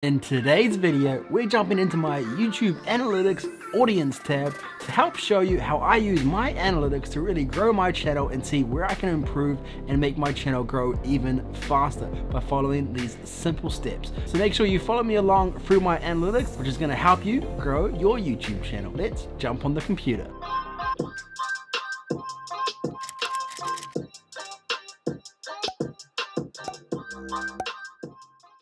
In today's video, we're jumping into my YouTube Analytics Audience tab to help show you how I use my analytics to really grow my channel and see where I can improve and make my channel grow even faster by following these simple steps. So make sure you follow me along through my analytics, which is going to help you grow your YouTube channel. Let's jump on the computer.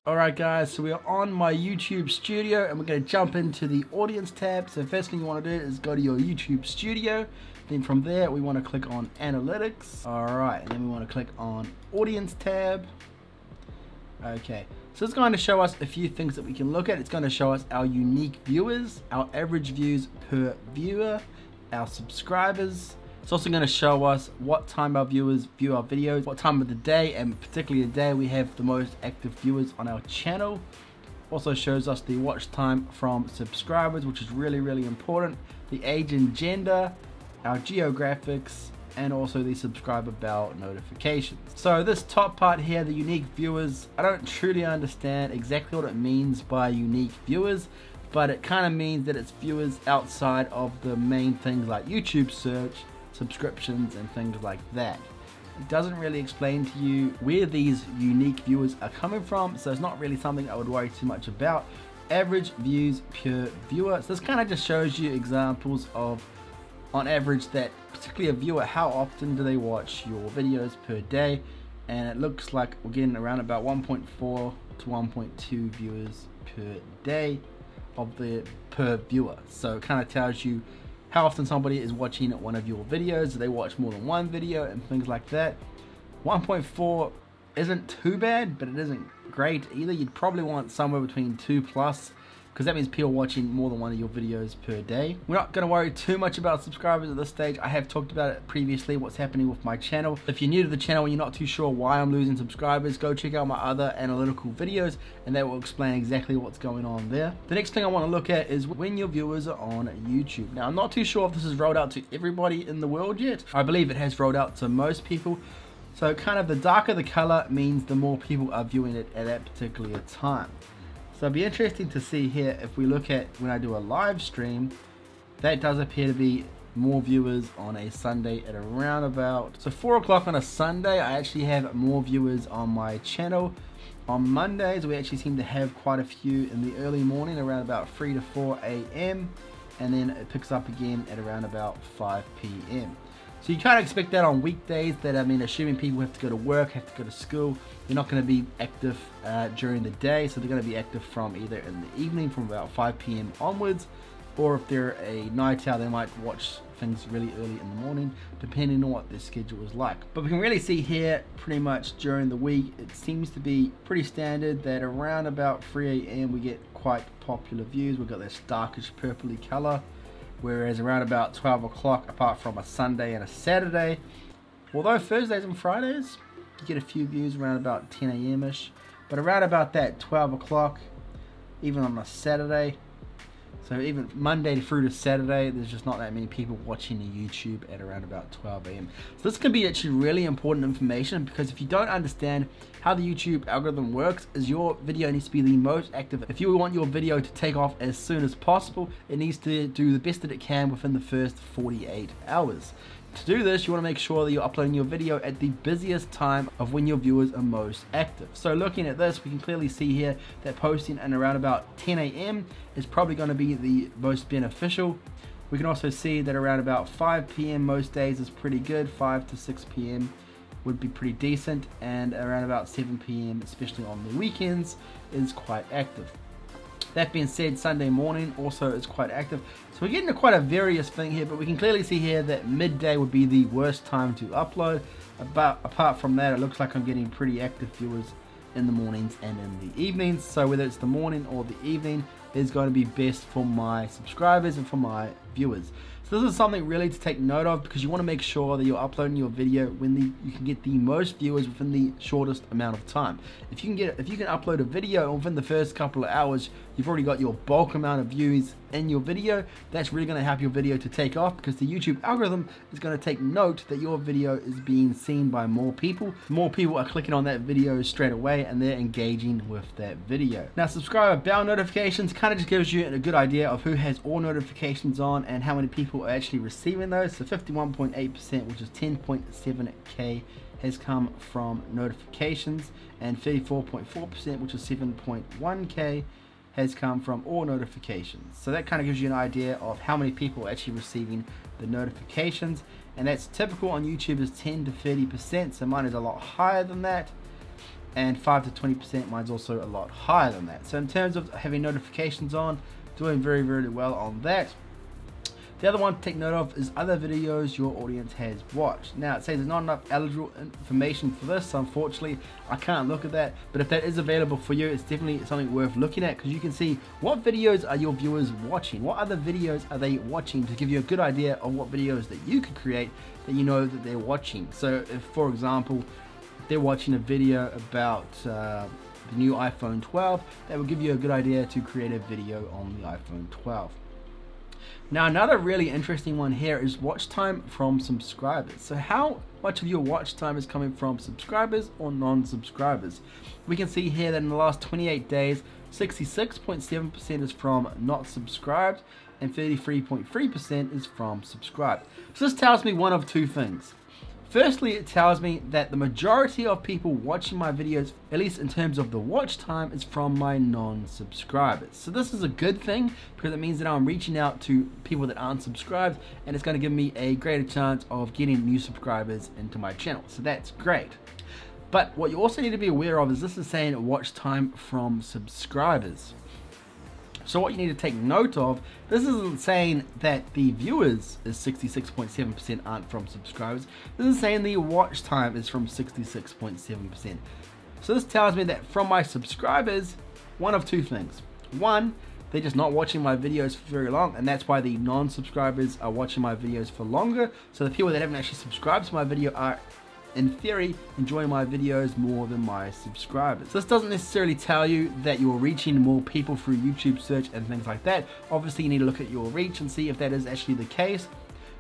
Alright guys, so we are on my YouTube studio and we're going to jump into the audience tab. So first thing you want to do is go to your YouTube studio. Then from there we want to click on analytics. Alright, and then we want to click on audience tab. Okay, so it's going to show us a few things that we can look at. It's going to show us our unique viewers, our average views per viewer, our subscribers. It's also going to show us what time our viewers view our videos, what time of the day, and particularly the day we have the most active viewers on our channel. Also shows us the watch time from subscribers, which is really important, the age and gender, our geographics, and also the subscriber bell notifications. So this top part here, the unique viewers, I don't truly understand exactly what it means by unique viewers, but it kind of means that it's viewers outside of the main things like YouTube search, subscriptions and things like that. It doesn't really explain to you where these unique viewers are coming from, so it's not really something I would worry too much about. Average views per viewer, so this kind of just shows you examples of, on average, that particularly a viewer, how often do they watch your videos per day, and it looks like we're getting around about 1.4 to 1.2 viewers per day of the per viewer. So it kind of tells you how often somebody is watching one of your videos. Do they watch more than one video and things like that. 1.4 isn't too bad, but it isn't great either. You'd probably want somewhere between 2+, because that means people watching more than one of your videos per day. We're not going to worry too much about subscribers at this stage. I have talked about it previously, what's happening with my channel. If you're new to the channel and you're not too sure why I'm losing subscribers, go check out my other analytical videos and that will explain exactly what's going on there. The next thing I want to look at is when your viewers are on YouTube. Now, I'm not too sure if this is rolled out to everybody in the world yet. I believe it has rolled out to most people. So kind of the darker the color means the more people are viewing it at that particular time. So it'll be interesting to see here if we look at when I do a live stream, that does appear to be more viewers on a Sunday at around about, so 4 o'clock on a Sunday, I actually have more viewers on my channel. On Mondays, we actually seem to have quite a few in the early morning, around about 3 to 4 a.m. and then it picks up again at around about 5 p.m. So you can't expect that on weekdays, that I mean, assuming people have to go to work, have to go to school, they're not going to be active during the day, so they're going to be active from either in the evening from about 5 p.m. onwards, or if they're a night owl, they might watch things really early in the morning, depending on what their schedule is like. But we can really see here, pretty much during the week, it seems to be pretty standard that around about 3 a.m. we get quite popular views. We've got this darkish purpley color. Whereas around about 12 o'clock, apart from a Sunday and a Saturday, although Thursdays and Fridays, you get a few views around about 10 a.m.-ish, but around about that 12 o'clock, even on a Saturday, so even Monday through to Saturday, there's just not that many people watching the YouTube at around about 12 a.m. So this can be actually really important information, because if you don't understand how the YouTube algorithm works, is your video needs to be the most active. If you want your video to take off as soon as possible, it needs to do the best that it can within the first 48 hours. To do this, you want to make sure that you're uploading your video at the busiest time of when your viewers are most active. So looking at this, we can clearly see here that posting at around about 10 a.m. is probably going to be the most beneficial. We can also see that around about 5 p.m. most days is pretty good. 5 to 6 p.m. would be pretty decent, and around about 7 p.m., especially on the weekends, is quite active. That being said, Sunday morning also is quite active. So we're getting to quite a various thing here, but we can clearly see here that midday would be the worst time to upload. Apart from that, it looks like I'm getting pretty active viewers in the mornings and in the evenings. So whether it's the morning or the evening is going to be best for my subscribers and for my viewers. So this is something really to take note of, because you want to make sure that you're uploading your video when you can get the most viewers within the shortest amount of time. If you can upload a video within the first couple of hours, you've already got your bulk amount of views in your video. That's really going to help your video to take off, because the YouTube algorithm is going to take note that your video is being seen by more people. More people are clicking on that video straight away, and they're engaging with that video. Now, subscriber bell notifications kind of just gives you a good idea of who has all notifications on and how many people are actually receiving those. So 51.8%, which is 10.7k, has come from notifications, and 34.4%, which is 7.1k, has come from all notifications. So that kind of gives you an idea of how many people are actually receiving the notifications, and that's typical on YouTube is 10 to 30%, so mine is a lot higher than that, and 5 to 20%, mine's also a lot higher than that. So in terms of having notifications on, doing very, very well on that. The other one to take note of is other videos your audience has watched. Now, it says there's not enough eligible information for this, so unfortunately I can't look at that, but if that is available for you, it's definitely something worth looking at, because you can see what videos are your viewers watching, what other videos are they watching, to give you a good idea of what videos that you could create that you know that they're watching. So if, for example, they're watching a video about the new iPhone 12, that will give you a good idea to create a video on the iPhone 12. Now, another really interesting one here is watch time from subscribers. So how much of your watch time is coming from subscribers or non-subscribers? We can see here that in the last 28 days, 66.7% is from not subscribed and 33.3% is from subscribed. So this tells me one of two things. Firstly, it tells me that the majority of people watching my videos, at least in terms of the watch time, is from my non-subscribers. So this is a good thing, because it means that I'm reaching out to people that aren't subscribed, and it's going to give me a greater chance of getting new subscribers into my channel. So that's great. But what you also need to be aware of is this is saying watch time from subscribers. So what you need to take note of, this isn't saying that the viewers is 66.7% aren't from subscribers. This is saying the watch time is from 66.7%. So this tells me that from my subscribers, one of two things. One, they're just not watching my videos for very long, and that's why the non-subscribers are watching my videos for longer. So the people that haven't actually subscribed to my video are, in theory, enjoying my videos more than my subscribers. This doesn't necessarily tell you that you're reaching more people through YouTube search and things like that. Obviously, you need to look at your reach and see if that is actually the case.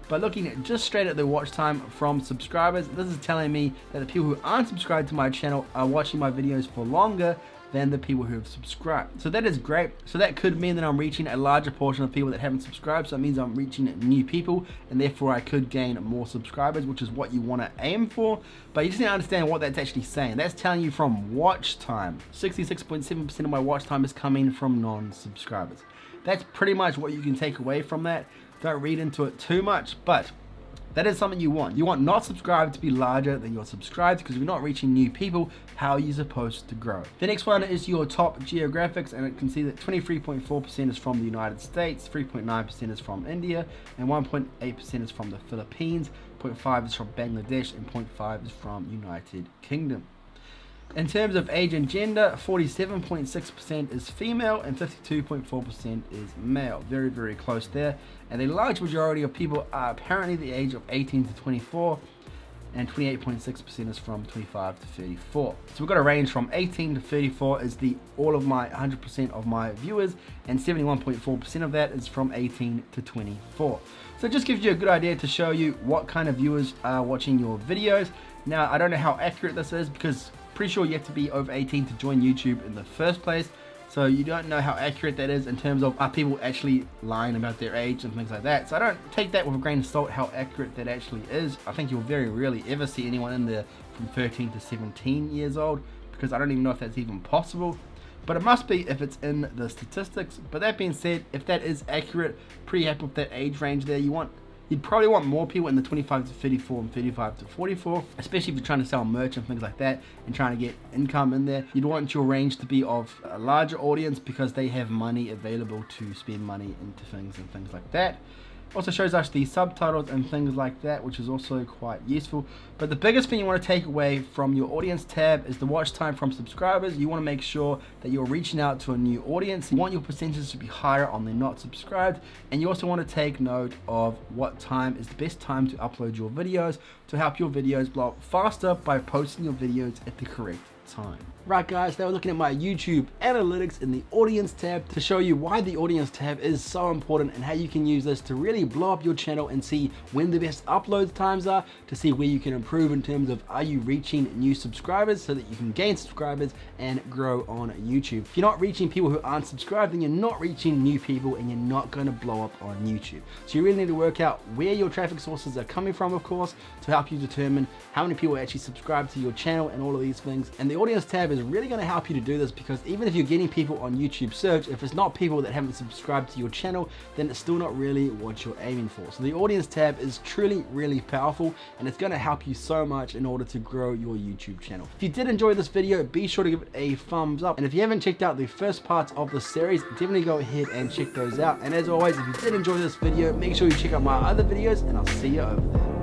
But looking at just straight at the watch time from subscribers, this is telling me that the people who aren't subscribed to my channel are watching my videos for longer than the people who have subscribed. So that is great. So that could mean that I'm reaching a larger portion of people that haven't subscribed. So it means I'm reaching new people, and therefore I could gain more subscribers, which is what you want to aim for. But you just need to understand what that's actually saying. That's telling you from watch time. 66.7% of my watch time is coming from non-subscribers. That's pretty much what you can take away from that. Don't read into it too much, but that is something you want. You want not subscribed to be larger than your subscribed, because if you're not reaching new people, how are you supposed to grow? The next one is your top geographics, and it can see that 23.4% is from the United States, 3.9% is from India, and 1.8% is from the Philippines, 0.5% is from Bangladesh, and 0.5% is from United Kingdom. In terms of age and gender, 47.6% is female and 52.4% is male. Very, very close there. And a large majority of people are apparently the age of 18 to 24, and 28.6% is from 25 to 34. So we've got a range from 18 to 34 is all of my 100% of my viewers, and 71.4% of that is from 18 to 24. So it just gives you a good idea to show you what kind of viewers are watching your videos. Now, I don't know how accurate this is, because pretty sure you have to be over 18 to join YouTube in the first place. So you don't know how accurate that is in terms of are people actually lying about their age and things like that. So I don't take that with a grain of salt how accurate that actually is. I think you'll very rarely ever see anyone in there from 13 to 17 years old, because I don't even know if that's even possible. But it must be if it's in the statistics. But that being said, if that is accurate, pretty happy with that age range there. You'd probably want more people in the 25 to 34 and 35 to 44, especially if you're trying to sell merch and things like that and trying to get income in there. You'd want your range to be of a larger audience, because they have money available to spend money into things and things like that. Also shows us the subtitles and things like that, which is also quite useful. But the biggest thing you want to take away from your audience tab is the watch time from subscribers. You want to make sure that you're reaching out to a new audience. You want your percentages to be higher on the not subscribed, and you also want to take note of what time is the best time to upload your videos to help your videos blow up faster by posting your videos at the correct time. Right guys, now we're looking at my YouTube analytics in the audience tab to show you why the audience tab is so important and how you can use this to really blow up your channel and see when the best upload times are, to see where you can improve in terms of are you reaching new subscribers so that you can gain subscribers and grow on YouTube. If you're not reaching people who aren't subscribed, then you're not reaching new people and you're not going to blow up on YouTube. So you really need to work out where your traffic sources are coming from, of course, to help you determine how many people actually subscribe to your channel and all of these things. And the audience tab is really going to help you to do this, because even if you're getting people on YouTube search, if it's not people that haven't subscribed to your channel, then it's still not really what you're aiming for. So the audience tab is truly really powerful, and it's going to help you so much in order to grow your YouTube channel. If you did enjoy this video, be sure to give it a thumbs up, and if you haven't checked out the first parts of the series, definitely go ahead and check those out. And as always, if you did enjoy this video, make sure you check out my other videos, and I'll see you over there.